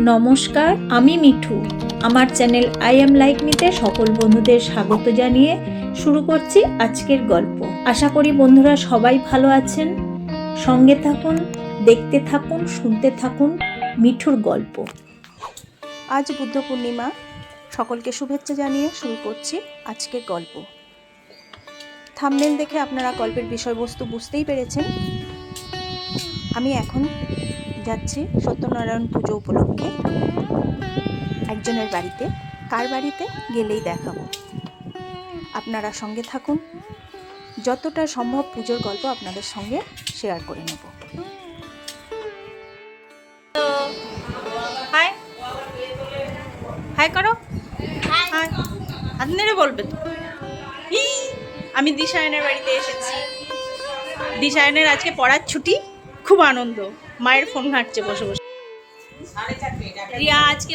নমস্কার, আমি মিঠু। আমার চ্যানেল আই এম লাইক মিতে সকল বন্ধুদের স্বাগত জানিয়ে শুরু করছি আজকের গল্প। আশা করি বন্ধুরা সবাই ভালো আছেন। সঙ্গে থাকুন, দেখতে থাকুন, শুনতে থাকুন মিঠুর গল্প। আজ বুদ্ধ পূর্ণিমা, সকলকে শুভেচ্ছা জানিয়ে শুরু করছি আজকের গল্প। থাম্বনেল দেখে আপনারা গল্পের বিষয়বস্তু বুঝতেই পেরেছেন। আমি এখন যাচ্ছি সত্যনারায়ণ পুজো উপলক্ষে একজনের বাড়িতে। কার বাড়িতে গেলেই দেখাবো। আপনারা সঙ্গে থাকুন, যতটা সম্ভব পুজোর গল্প আপনাদের সঙ্গে শেয়ার করে নেব। হাই হাই করো, হাই আপনারা বলবে তো। আমি দিশায়নের বাড়িতে এসেছি। দিশায়নের আজকে পড়ার ছুটি, খুব আনন্দ। মায়ের ফোন ঘাঁটছে বসে বসে। রিয়া আজকে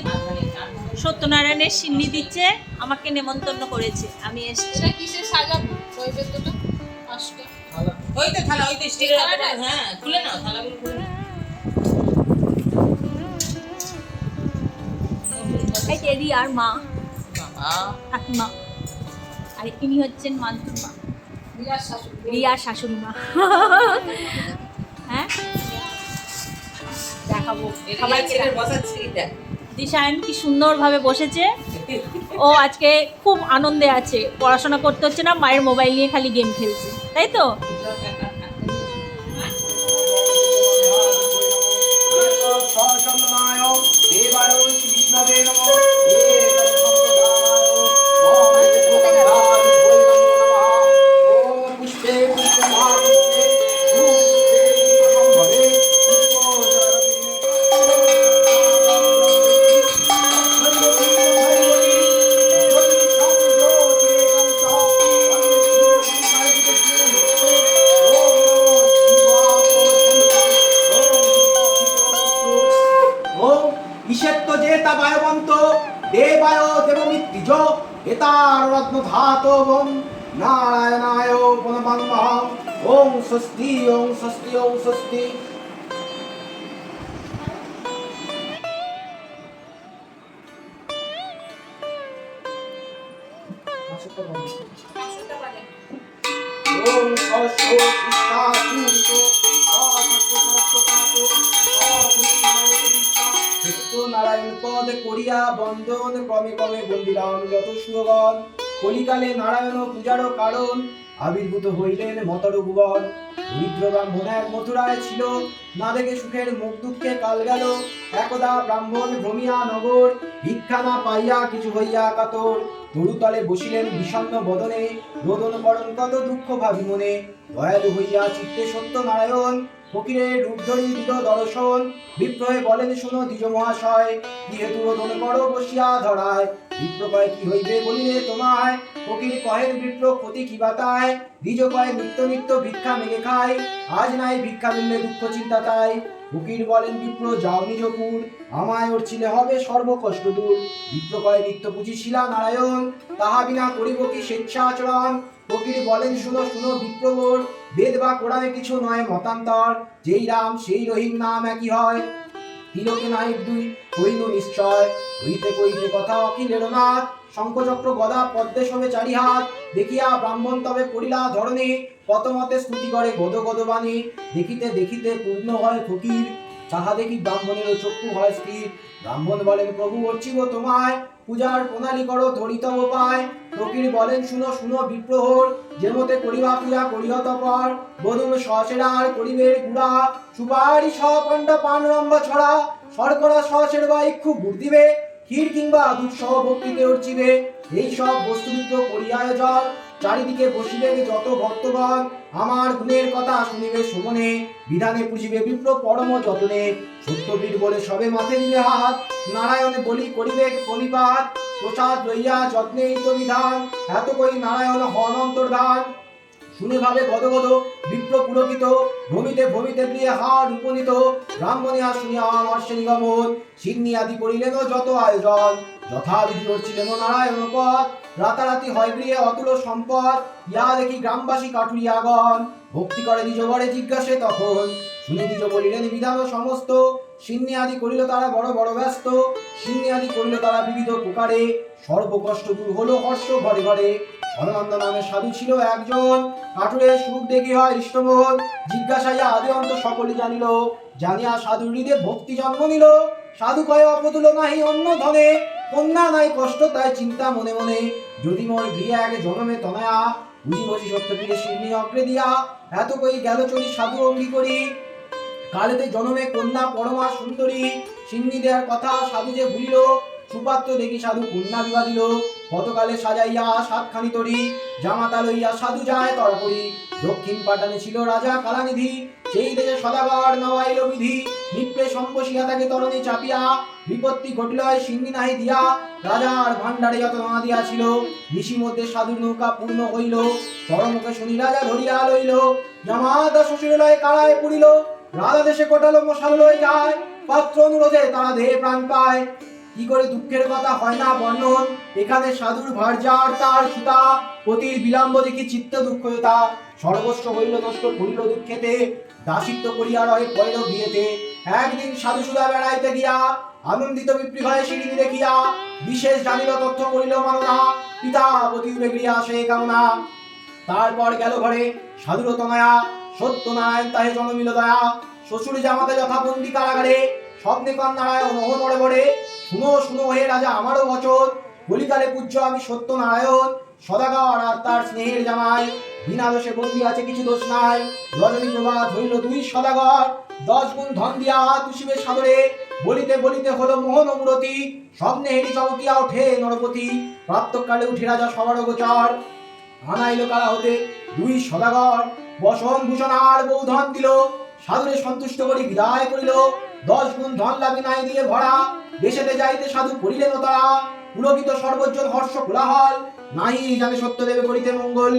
সত্যনারায়ণের সিন্নি দিচ্ছে, আমাকে নেমন্তন্ন করেছে, আমি এসেছি। কিসে সাজাবো ওই বেতটা পাঁচটা ওই তো থালা, ওই তো স্টিলের থালা, হ্যাঁ খুলে নাও থালাগুলো খুলে নাও। এই যে রিয়ার মা, বাবা কাকিমা, আর ইনি হচ্ছেন মান্তুর মা, বিরাট শাশুড়ি রিয়ার শাশুড়ি মা। হ্যাঁ, দেখাবো সবাইকে। ছেলের বসাচ্ছি দেখ। দিশায়ন কি সুন্দরভাবে বসেছে। ও আজকে খুব আনন্দে আছে, পড়াশোনা করতে হচ্ছে না, মায়ের মোবাইল নিয়ে খালি গেম খেলছে, তাই তো? নারায়ণায় পুনমন্মহং। ওম স্বস্তি ওম স্বস্তি ওম স্বস্তি। ওম সরস্বতী বিদ্যাসুতো নারায়ণ পদ করিয়া বন্দন ক্রমে ক্রমে বন্দিরাম যত সুরগণ। কলিকালে নারায়ণ পূজার কারণ আবির্ভূত হইলেন মতর ভুবন। দরিদ্র ব্রাহ্মণের মথুরায় ছিল, না দেখে সুখের মুখ দুঃখে কাল গেল। একদা ব্রাহ্মণ ভ্রমিয়া নগর, ভিক্ষা না পাইয়া কিছু হইয়া কাতর। তরুতলে বসিলেন বিষণ্ণ বদনে, রোদন করণ কত দুঃখ ভাবি মনে। দয়ালু হইয়া চিত্তে সত্য নারায়ণ, ফকিরের রূপ ধরি দিল দর্শন। বিপ্রহে বলেন শোনো দ্বিজ মহাশয়, কি হেতু রোদন করো বসিয়া ধরায়। বিপ্র কয় কি হইবে বলিলে তোমায়, ফকির কহেন বিপ্র ক্ষতি কি বাতায়। দ্বিজ কয় নিত্য নিত্য ভিক্ষা মেঘে খায়, আজ নাই ভিক্ষা মিললে দুঃখ চিন্তা তাই। ফকির বলেন বিপ্র যাও নিজপুর, আমায় ওর ছিলে হবে সর্ব কষ্ট দূর। বিপ্র কয় নিত্য পুঁজি শিলা নারায়ণ, তাহা বিনা করিব কি স্বেচ্ছাচরণ। ফকির বলেন শুনো শুনো বিপ্রবর, বেদ বা কোরআনে কিছু নয় মতান্তর। যেই রাম সেই রহিম নাম একই হয়, তিলকে নাহিক দুই হইল নিশ্চয়। হইতে কইতে কথা অখিলের নাথ, শঙ্খচক্র গদা পদ্মে শোভে চারি হাত। দেখিয়া ব্রাহ্মণ তবে পড়িলা ধরণী, কত মতে স্তুতি করে গদ গদ বাণী। দেখিতে দেখিতে পূর্ণ হয় ফকির, তাহা দেখি ব্রাহ্মণের চক্ষু হয় স্থির। ব্রাহ্মণ বলেন প্রভু অর্চিব তোমায়, পূজার প্রণালী করো ধরিতব পায়। ফকির বলেন শুনো শুনো বিপ্রহর, যে মতে করিবা পূজা করিও তপর। বলুন সসেরার করিবের গুড়া, সুপারি সপণ্ড পান রম্ভ ছড়া। শর্করা সসের বা ইক্ষু গুড় দিবে, ক্ষীর কিংবা দুধ সহ ভক্তিতে অর্চিবে। এই সব বস্তু বিপ্র করিয়া জল, চারিদিকে বসিবেন যত ভক্তগণ। আমার গুণের কথা শুনিবে শোভনে, বিধানে পুজিবে বিপ্র পরম যতনে। সত্যবীর বলে সবে মাথে দিবে হাত, নারায়ণে বলি করিবে প্রণিপাত। প্রসাদ লইয়া যত্নে তো বিধান, এত কই নারায়ণ হন অন্তর্ধান। শুনে ভাবে গদ গদ বিপ্র পুলকিত, ভ্রমিতে ভ্রমিতে প্রিয় হার উপনীত। ব্রাহ্মণিয়া শুনিয়া হর্ষে নিগমন, সিন্নি আদি করিলেন যত আয়োজন। যথাবিধি করছিলেন নারায়ণ পদ, রাতারাতি হয় গৃহে অতুল সম্পদ। ইয়া দেখি গ্রামবাসী কাঠুরিয়াগণ, ভক্তি করে নিজ ঘরে জিজ্ঞাসে তখন। শুনে নিজ বলিলেন বিধান সমস্ত, সিন্নি আদি করিল তারা বড় বড় ব্যস্ত, সিন্নি আদি করিল তারা বিবিধ প্রকারে, সর্বকষ্ট দূর হলো হর্ষ ঘরে ঘরে। সদানন্দ নামে সাধু ছিল একজন, কাঠুরের সুখ দেখি হয় ইষ্টবোধ, জিজ্ঞাসাইয়া আদি অন্ত সকলই জানিল, জানিয়া সাধু হৃদে ভক্তি জন্ম নিল। সাধু কয় অপতুল নাহি অন্য ধনে, কন্যা নাই কষ্ট তাই চিন্তা মনে মনে, যদি মোর গৃহে আগে জনমে তনয়া, বুঝি বসি সত্য পীরে সিন্নি অগ্রে দিয়া, এত কই গেল চলি সাধু অঙ্গী করি, কালেতে জনমে কন্যা পরমা সুন্দরী। সিন্নি দেয়ার কথা সাধু যে ভুলিল, সুপাত্র দেখি সাধু কন্যা বিবাহ দিল, কতকালে সাজাইয়া সাতখানি তরি, জামাতা লইয়া সাধু যায় তরপরি। দক্ষিণ পাটানে ছিল রাজা কালানিধি, সেই দেশে সদাগর নবাইল বিধি, নিপ্রে সম্বসিয়া তাকে তরণে চাপিয়া, বিপত্তি ঘটিল সিন্নি নাহি দিয়া, রাজার ভান্ডারে যত না দিয়া ছিল, নিশি মধ্যে সাধুর নৌকা পূর্ণ হইল, চরমুখে শুনি রাজা ধরিয়া লইল, জামাতা শ্বশুর লয় কারায় পুরিল, রাজা দেশে কোটালো মশাল লয়ে যায়, পাত্র অনুরোধে তারা দেহে প্রাণ পায়। কি করে দুঃখের কথা হয় না বর্ণন, এখানে সাধুর ভার্যার তার সুতা, পতির বিলম্ব দেখি চিত্ত দুঃখতা, সর্বস্ব হইল নষ্ট করিল দুঃখেতে, দাসিত্ব করিয়া রয়ে পড়ল বিয়েতে। একদিন সাধু সুধা বেড়াইতে গিয়া, আনন্দিত বিপ্রি ভয়ে সিঁড়ি দেখিয়া, বিশেষ জানিল তথ্য করিল মাননা, পিতা পতি বেগড়িয়া আসে কামনা। তারপর গেল ঘরে সাধুর তনয়া, সত্যনারায়ণ তাহে জনমিল দয়া, শ্বশুর জামাতে যথাবন্দি কারাগারে, স্বপ্নে কান নারায়ণ ওহ নড়ে বড়ে, শুনো শুনো হে রাজা আমারও বচন, কলিকালে পূজ্য আমি সত্যনারায়ণ, সদাগর আর তার স্নেহের জামাই, বিনা দোষে বন্দি আছে কিছু দোষ নাই, রজনী প্রভাত হইল দুই সদাগর, 10 গুণ ধন দিয়া তুষিবে সাদরে, বলিতে বলিতে হলো মোহন মূরতি, স্বপ্নে হেরি চমকিয়া ওঠে নরপতি, প্রাপ্তকালে উঠে রাজা সবার গোচর, আনাইল কারা হতে দুই সদাগর, বসন ভূষণ আর বৌধন দিল, সাধুরে সন্তুষ্ট করি বিদায় করিল, 10 গুণ ধন লাভে নাই দিয়ে ভরা, দেশেতে যাইতে সাধু করিলেন তারা, পুলকিত সর্বজন হর্ষ কোলাহল, নাহি জানে সত্যদেবে করিতে মঙ্গল।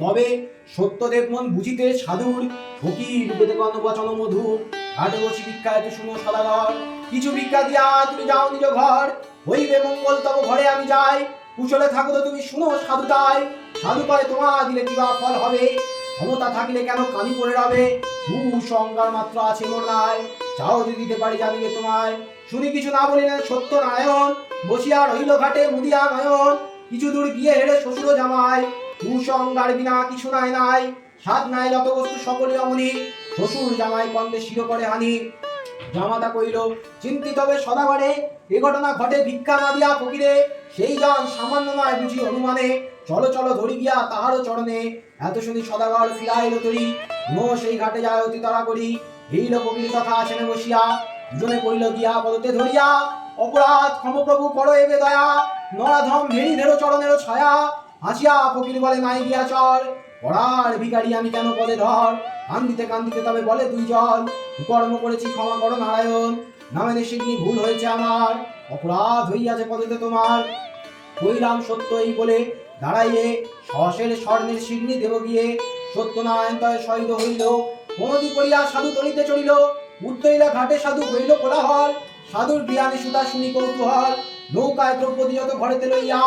তবে সত্যদেব মন বুঝিতে সাধুর, ফকির রূপেতে কর্ণ বচন মধুর, ঘাটে বসি ভিক্ষা এতে শুনো সদাগর, কিছু ভিক্ষা দিয়া তুমি যাও নিজ ঘর, হইবে মঙ্গল তব ঘরে আমি যাই, কুশলে থাকো তো তুমি শুনো সাধু তাই, সাধু পায় তোমার দিলে কিবা ফল হবে, ক্ষমতা থাকিলে কেন কানি পড়ে রবে, সংজ্ঞার মাত্র আছে মোর নাই, চাও যদি দিতে পারি জানিবে তোমায়। শুনি কিছু না বলিলেন সত্যনারায়ণ, বসিয়া রইল ঘাটে মুদিয়া নয়ন, কিছু দূর গিয়ে হেরে শ্বশুর জামাই, সংজ্ঞার বিনা কিছু নাই নাই, সাধ নাই যত বস্তু সকলে অমনি, শ্বশুর জামাই কন্দে শির করে হানি। জামাতা কইল চিন্তিত হবে সদাগরে, এ ঘটনা ঘটে ভিক্ষা না দিয়া ফকিরে, সেই জন সামান্য নয় বুঝি অনুমানে, চলো চলো ধরি গিয়া তাহারও চরণে, এত শুনি সদাগর ফিরাইল তরি, নো সেই ঘাটে যায় অতি তাড়া করি, এইল ফকির তথা আসেনে বসিয়া, দুজনে পড়িল গিয়া পদতে ধরিয়া, অপরাধ ক্ষমপ্রভু করো এবে দয়া, নরাধম ভেড়ি ধেরো চরণেরও ছায়া, হাসিয়া ফকির বলে নাই গিয়া চল, পড়ার ভিখারি আমি কেন পদে ধর, কান্দিতে কান্দিতে তবে বলে দুইজন, কর্ম করেছি ক্ষমা করো নারায়ণ, নামে নিশিগ্নি ভুল হয়েছে আমার, অপরাধ হইয়াছে পদেতে তোমার। কইলাম সত্য এই বলে দাঁড়াইয়ে, সশের স্বর্ণের সিগ্নি দেব গিয়ে, সত্যনারায়ণ তয় শহীদ হইল, কোনদি করিয়া সাধু তলিতে চড়িল, উত্তরিলা ঘাটে সাধু হইল কোলাহল, সাধুর বিয়ানে সুতা শুনি কৌতূহল, নৌকায় দ্রৌপদী যত ঘরেতে লইয়া,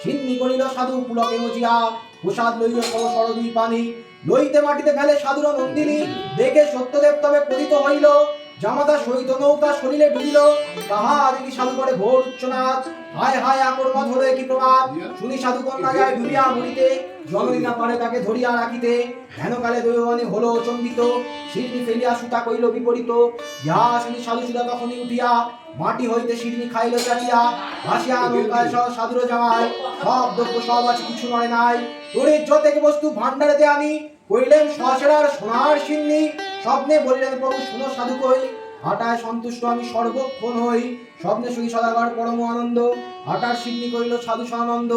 সিন্নি করিল সাধু পুলকে মজিয়া, প্রসাদ লইল সব সরদুই পানি, লইতে মাটিতে ফেলে সাধুর নন্দিনী, দেখে সত্যদেব তবে পতিত হইল, জামাতা সহিত নৌকা সলিলে ডুবিল, তাহা দেখি সাধু করে ঘোর উচ্চনাথ, হায় হায় আকর্মত হলো একই প্রমাদ, শুনি সাধু কন্যা যায় ডুবিয়া মরিতে, জননী না পারে তাকে ধরিয়া রাখিতে, হেনকালে দৈবানে হলো চম্বিত, শিরনি ফেলিয়া সুতা কইল বিপরীত, ইহা শুনি সাধু সুধা তখনই উঠিয়া, মাটি হইতে শিরনি খাইল চাটিয়া, ভাসিয়া নৌকায় সহ সাধুর জামায়, সব দ্রব্য সব আছে কিছু নয় নাই, তোরে যতেক বস্তু ভান্ডারেতে আনি, কইলেন সসেরার সোনার সিন্নি, স্বপ্নে বলিলেন প্রভু শুনো সাধু কই, আটায় সন্তুষ্ট আমি সর্বক্ষণ হই, স্বপ্নে শুনি সদাগর পরম আনন্দ, আটার সিদ্ধি করিল সাধু সানন্দ,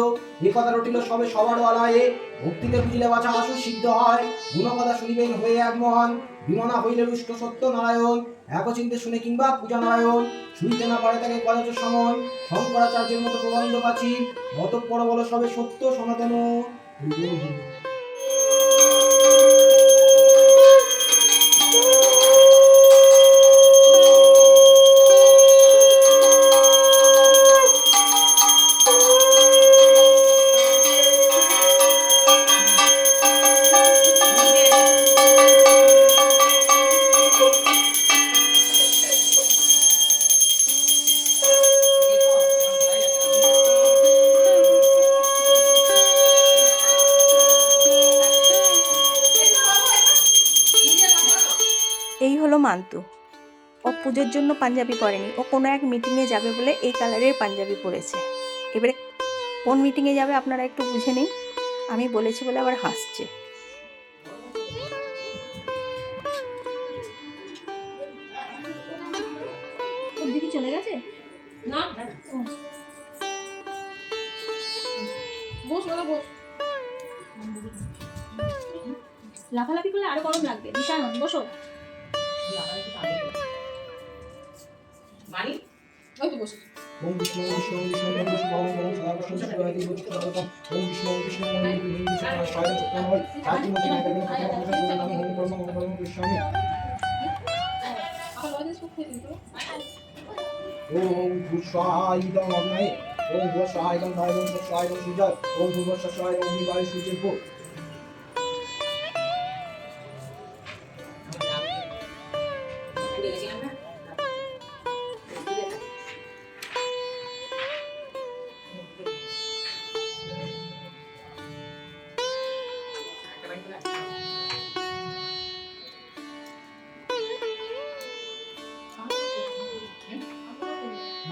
এ কথা রটিল সবে সবার আলায়ে, ভক্তিতে বুঝিলে বাছা আসু সিদ্ধ হয়, গুণকথা শুনিবেন হয়ে এক মহান, বিমনা হইলে রুষ্ট সত্য নারায়ণ, একচিন্তে শুনে কিংবা পূজা নারায়ণ, শুইতে না পারে তাকে কলেজ সমন, শঙ্করাচার্যের মতো প্রবন্ধ পাচ্ছি, অতঃপর বলো সবে সত্য সনাতন। মানতো। ও পুজোর জন্য পাঞ্জাবি পরেনি, ও কোনো এক মিটিংয়ে যাবে বলে এই কালারের পাঞ্জাবি পরেছে। এবারে কোন মিটিংয়ে যাবে আপনারা একটু বুঝে নিন। আমি বলেছি বলে আবার হাসছে। দিদি চলে গেছে? না বস ওরা বস। লাফালাফি করলে আরো গরম লাগবে। দিশা বসো। মানি ওই তো বসে। ওম বিষ্ণু ওম বিষ্ণু ওম বিষ্ণু ওম বিষ্ণু ওম ওম সদা বিষ্ণু সদায় দেব চিত্তরতম ওম বিষ্ণু ওম বিষ্ণু ওম বিষ্ণু সদা স্বয়ং সত্যম হয় সাতি মধ্যে নাম কর্ম কর্ম কৃষ্ণামি আবার ওদের সুখ হয়ে দিল। ওম ভূস্বাইদং অগ্নয়ে ওম ভূস্বাইদং ভাইদং স্বাইদং সূর্যায় ওম ভূস্বাইদং অগ্নিবায়ু সূর্যের ভূ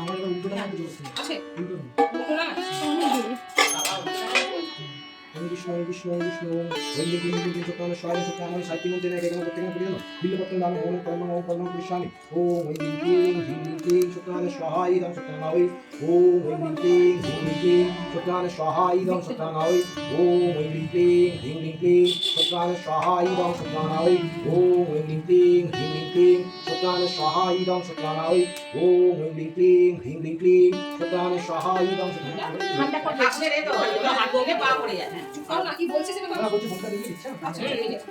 আমাদের উল্টোটা না জোরছে আছে উল্টো উল্টো না ওম বিষ্ণু ওম বিষ্ণু ওম বিষ্ণু ওম বিষ্ণু সত্যম স্বয়ং সত্যম হয় সাতি মধ্যে নাম কর্ম করতে করিলাম বিল্লপত্র নাম ওম কর্ম কৃষ্ণামি ওম ওম ক্লীং ক্লীং সত্যম স্বহাইদং সত্যম হয় ওম ওম ক্লীং ক্লীং সত্যম স্বহাইদং সত্যম হয় ওম ওম ক্লীং ক্লীং সত্যম স্বহাইদং সত্যম হয় ওম ওম ক্লীং ক্লীং সত্যম স্বহাইদং সত্যম হয় ওম ওম ক্লীং ক্লীং সত্যম স্বহাইদং সত্যম হয় ঠান্ডা করবে। আসলে রে তো হাত দিয়ে পা পড়ে যায়। চুপ করো না, কি বলছিস এটা না বলছি ভোটটা দিয়ে ইচ্ছা আচ্ছা ঠিক আছে।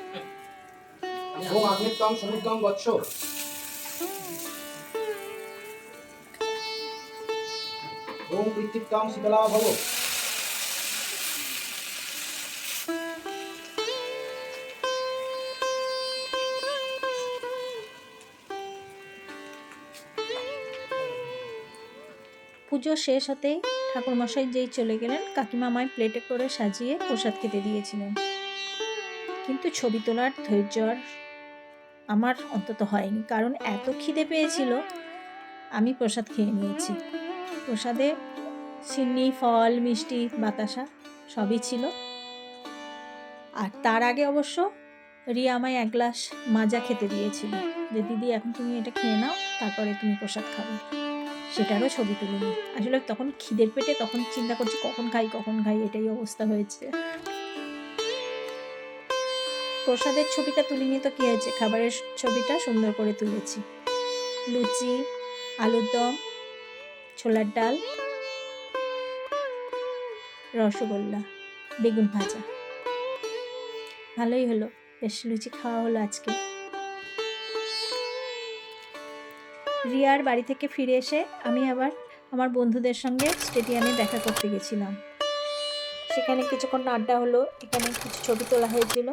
ওম আগ্নেয়তম সমুদ্রম গচ্ছ ওম পৃথিবীতম শীতলা ভব পুজো শেষ হতেই ঠাকুরমশাই যেই চলে গেলেন, কাকিমা আমায় প্লেটে করে সাজিয়ে প্রসাদ খেতে দিয়েছিলেন। কিন্তু ছবি তোলার ধৈর্য আর আমার অন্তত হয়নি, কারণ এত খিদে পেয়েছিল। আমি প্রসাদ খেয়ে নিয়েছি। প্রসাদে চিনি, ফল, মিষ্টি, বাতাসা সবই ছিল। আর তার আগে অবশ্য রিয়া আমায় এক গ্লাস মাজা খেতে দিয়েছিল, যে দিদি এখন তুমি এটা খেয়ে নাও, তারপরে তুমি প্রসাদ খাবে। সেটারও ছবি তুলিনি। আসলে তখন খিদের পেটে তখন চিন্তা করছি কখন খাই, এটাই অবস্থা হয়েছে। প্রসাদের ছবিটা তুলিনি তো কি হয়েছে, খাবারের ছবিটা সুন্দর করে তুলেছি। লুচি, আলুর দম, ছোলার ডাল, রসগোল্লা, বেগুন ভাজা। ভালোই হলো, বেশ লুচি খাওয়া হলো আজকে। রিয়ার বাড়ি থেকে ফিরে এসে আমি আবার আমার বন্ধুদের সঙ্গে স্টেডিয়ামে দেখা করতে গেছিলাম। সেখানে কিছুক্ষণ আড্ডা হলো, এখানে কিছু ছবি তোলা হয়েছিল।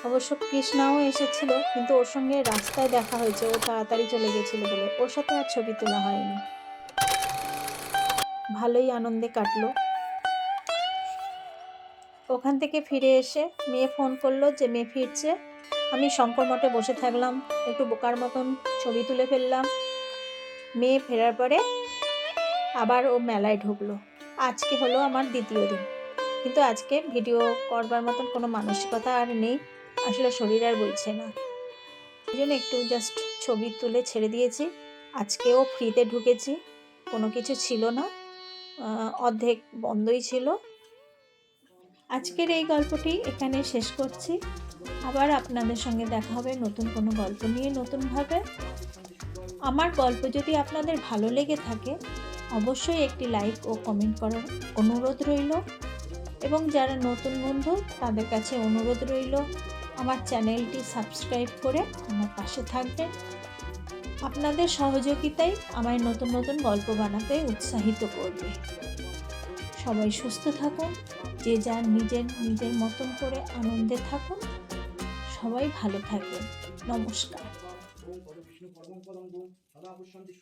অবশ্য কৃষ্ণাও এসেছিল, কিন্তু ওর সঙ্গে রাস্তায় দেখা হয়েছে, ও তাড়াতাড়ি চলে গেছিল বলে ওর সাথে আর ছবি তোলা হয়নি। ভালোই আনন্দে কাটলো। ওখান থেকে ফিরে এসে মেয়ে ফোন করলো যে মেয়ে ফিরছে। আমি শঙ্কর মঠে বসে থাকলাম, একটু বোকার মতন ছবি তুলে ফেললাম। মেয়ে ফেরার পরে আবার ও মেলায় ঢুকলো। আজকে হলো আমার দ্বিতীয় দিন, কিন্তু আজকে ভিডিও করবার মতন কোনো মানসিকতা আর নেই, আসলে শরীর আর বলছে না। এই জন্য একটু জাস্ট ছবি তুলে ছেড়ে দিয়েছি। আজকেও ফ্রিতে ঢুকেছি, কোনো কিছু ছিল না, অর্ধেক বন্ধই ছিল। আজকের এই গল্পটি এখানে শেষ করছি। আবার আপনাদের সঙ্গে দেখা হবে নতুন কোনো গল্প নিয়ে, নতুনভাবে। আমার গল্প যদি আপনাদের ভালো লেগে থাকে অবশ্যই একটি লাইক ও কমেন্ট করার অনুরোধ রইল, এবং যারা নতুন বন্ধু তাদের কাছে অনুরোধ রইল আমার চ্যানেলটি সাবস্ক্রাইব করে আমার পাশে থাকবেন। আপনাদের সহযোগিতাই আমায় নতুন নতুন গল্প বানাতে উৎসাহিত করবে। সবাই সুস্থ থাকুন, যে যার নিজের মতন করে আনন্দে থাকুন। সবাই ভালো থাকবেন। নমস্কার। ওম পদ বিষ্ণু পরমং পদং ওম সদা পুষ্পন্তি